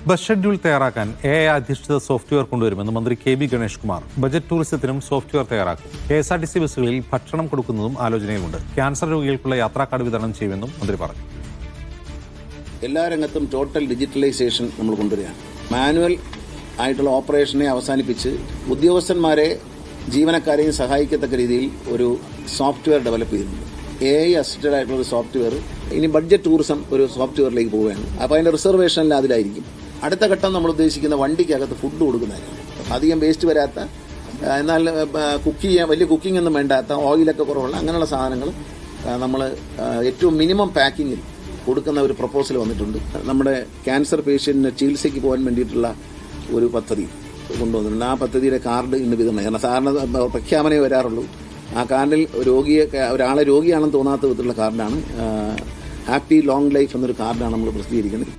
Bus schedule തയ്യാറാക്കാൻ AI അധിഷ്ഠിത software കൊണ്ടുവരുമെന്ന് മന്ത്രി KB ഗണേഷ് കുമാർ. ബജറ്റ് ടൂറിസത്തിനും സോഫ്റ്റ്വെയർ തയ്യാറാക്കും. KSRTC ബസ്സുകളിൽ ഭക്ഷണം കൊടുക്കുന്നതും ആലോചനയിലുണ്ട്. ക്യാൻസർ രോഗികൾക്കുള്ള യാത്രാ കാർഡ് വിതരണം ചെയ്യുമെന്നും മന്ത്രി പറഞ്ഞു. എല്ലാ രംഗത്തും ടോട്ടൽ ഡിജിറ്റലൈസേഷൻ നമ്മൾ കൊണ്ടുവരികയാണ്. മാനുവൽ ആയിട്ടുള്ള ഓപ്പറേഷനെ അവസാനിപ്പിച്ച് ഉദ്യോഗസ്ഥന്മാരെ ജീവനക്കാരെയും സഹായിക്കത്തക്ക രീതിയിൽ ഒരു സോഫ്റ്റ്വെയർ ഡെവലപ്പ് ചെയ്യുന്നുണ്ട്. AI അസിസ്റ്റഡ് ആയിട്ടുള്ള ഒരു സോഫ്റ്റ്വെയർ ഇനി ബഡ്ജറ്റ് ടൂറിസം ഒരു സോഫ്റ്റ്വെയറിലേക്ക് പോവുകയാണ്. അപ്പോൾ അതിന്റെ റിസർവേഷനിൽ അതിലായിരിക്കും. അടുത്ത ഘട്ടം നമ്മൾ ഉദ്ദേശിക്കുന്ന വണ്ടിക്കകത്ത് ഫുഡ് കൊടുക്കുന്നതായിരിക്കും. അധികം വേസ്റ്റ് വരാത്ത, എന്നാൽ കുക്ക് ചെയ്യാൻ വലിയ കുക്കിംഗ് ഒന്നും വേണ്ടാത്ത, ഓയിലൊക്കെ കുറവുള്ള അങ്ങനെയുള്ള സാധനങ്ങൾ നമ്മൾ ഏറ്റവും മിനിമം പാക്കിങ്ങിൽ കൊടുക്കുന്ന ഒരു പ്രപ്പോസൽ വന്നിട്ടുണ്ട്. നമ്മുടെ ക്യാൻസർ പേഷ്യന്റിന് ചികിത്സയ്ക്ക് പോകാൻ വേണ്ടിയിട്ടുള്ള ഒരു പദ്ധതി കൊണ്ടുവന്നിട്ടുണ്ട്. ആ പദ്ധതിയുടെ കാർഡ് ഇന്ന് വിതരണം. കാരണം സാധാരണ പ്രഖ്യാപനമേ വരാറുള്ളൂ. ആ കാർഡിൽ ഒരാളെ രോഗിയാണെന്ന് തോന്നാത്ത വിധത്തിലുള്ള കാർഡാണ്. ഹാപ്പി ലോങ് ലൈഫ് എന്നൊരു കാർഡാണ് നമ്മൾ പ്രസിദ്ധീകരിക്കുന്നത്.